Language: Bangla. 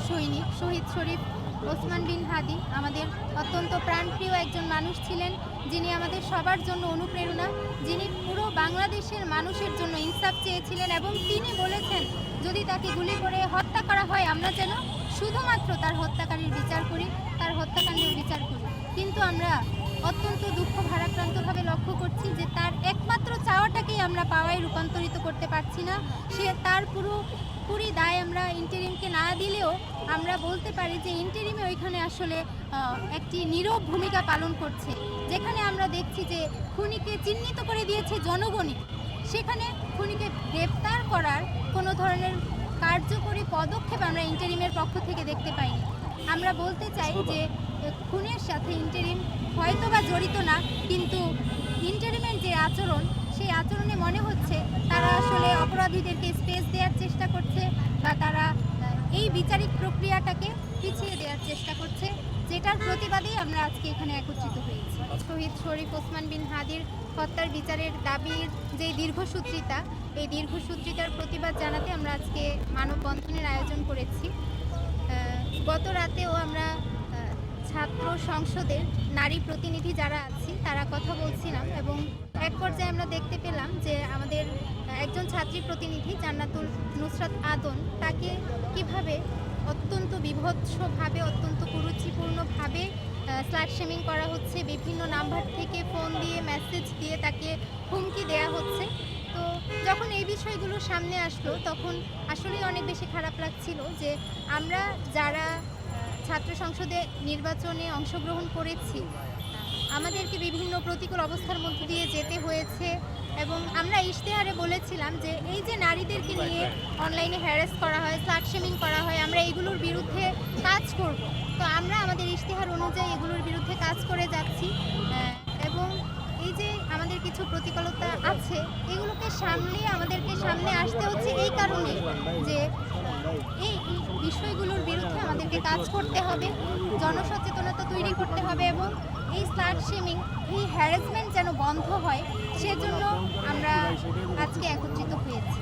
সৈনিক শহীদ শরীফ ওসমান বিন হাদি আমাদের অত্যন্ত প্রাণপ্রিয় একজন মানুষ ছিলেন, যিনি আমাদের সবার জন্য অনুপ্রেরণা, যিনি পুরো বাংলাদেশের মানুষের জন্য ইনসাফ চেয়েছিলেন এবং তিনি বলেছেন যদি তাকে গুলি করে হত্যা করা হয় আমরা যেন শুধুমাত্র তার হত্যাকারীর বিচার করি, তার হত্যাকাণ্ডের বিচার করি। কিন্তু আমরা অত্যন্ত দুঃখ ভারাক্রান্তভাবে লক্ষ্য করছি যে তার একমাত্র চাওয়াটাকেই আমরা পাওয়ায় রূপান্তরিত করতে পারছি না। সে তার পুরোপুরি দায় আমরা ইন্টারিমকে না দিলেও আমরা বলতে পারি যে ইন্টারিমে ওইখানে আসলে একটি নীরব ভূমিকা পালন করছে। যেখানে আমরা দেখছি যে খুনিকে চিহ্নিত করে দিয়েছে জনগণই, সেখানে খুনিকে গ্রেপ্তার করার কোনো ধরনের কার্যকরী পদক্ষেপ আমরা ইন্টারিমের পক্ষ থেকে দেখতে পাইনি। আমরা বলতে চাই যে খুনের সাথে ইন্টারিম হয়তোবা জড়িত না, কিন্তু ইন্টারিমের যে আচরণ সেই আচরণে মনে হচ্ছে তারা আসলে অপরাধীদেরকে স্পেস দেওয়ার চেষ্টা করছে বা তারা এই বিচারিক প্রক্রিয়াটাকে পিছিয়ে দেওয়ার চেষ্টা করছে, যেটার প্রতিবাদেই আমরা আজকে এখানে একত্রিত হয়েছি। শহীদ শরীফ ওসমান বিন হাদির হত্যার বিচারের দাবির যে দীর্ঘসূত্রিতা, এই দীর্ঘসূত্রিতার প্রতিবাদ জানাতে আমরা আজকে মানববন্ধনের আয়োজন করেছি। গত রাতেও আমরা ছাত্র সংসদের নারী প্রতিনিধি যারা আছি তারা কথা বলছিলাম এবং এক পর্যায়ে আমরা দেখতে পেলাম যে আমাদের একজন ছাত্রী প্রতিনিধি জান্নাতুল নুসরাত আদন, তাকে কিভাবে অত্যন্ত বীভৎসভাবে অত্যন্ত কুরুচিপূর্ণভাবে স্লাট শেমিং করা হচ্ছে, বিভিন্ন নাম্বার থেকে ফোন দিয়ে মেসেজ দিয়ে তাকে হুমকি দেয়া হচ্ছে। তো যখন এই বিষয়গুলো সামনে আসলো তখন আসলেই অনেক বেশি খারাপ লাগছিল যে আমরা যারা ছাত্র সংসদে নির্বাচনে অংশগ্রহণ করেছি আমাদেরকে বিভিন্ন প্রতিকূল অবস্থার মধ্য দিয়ে যেতে হয়েছে এবং আমরা ইশতেহারে বলেছিলাম যে এই যে নারীদেরকে নিয়ে অনলাইনে হ্যারাস করা হয়, স্লাট শেমিং করা হয়, আমরা এগুলোর বিরুদ্ধে কাজ করব। তো আমরা আমাদের ইশতেহার অনুযায়ী এগুলোর বিরুদ্ধে কাজ করে যাচ্ছি এবং এই যে আমাদের কিছু প্রতিকূলতা আছে এগুলোকে সামলিয়ে আমাদেরকে সামনে আসতে হচ্ছে এই কারণে যে এই বিষয়গুলোর বিরুদ্ধে আমাদেরকে কাজ করতে হবে, জনসচেতনতা তৈরি করতে হবে এবং এই স্লাট শেমিং, এই হ্যারাসমেন্ট যেন বন্ধ হয় সেজন্য আমরা আজকে একত্রিত হয়েছি।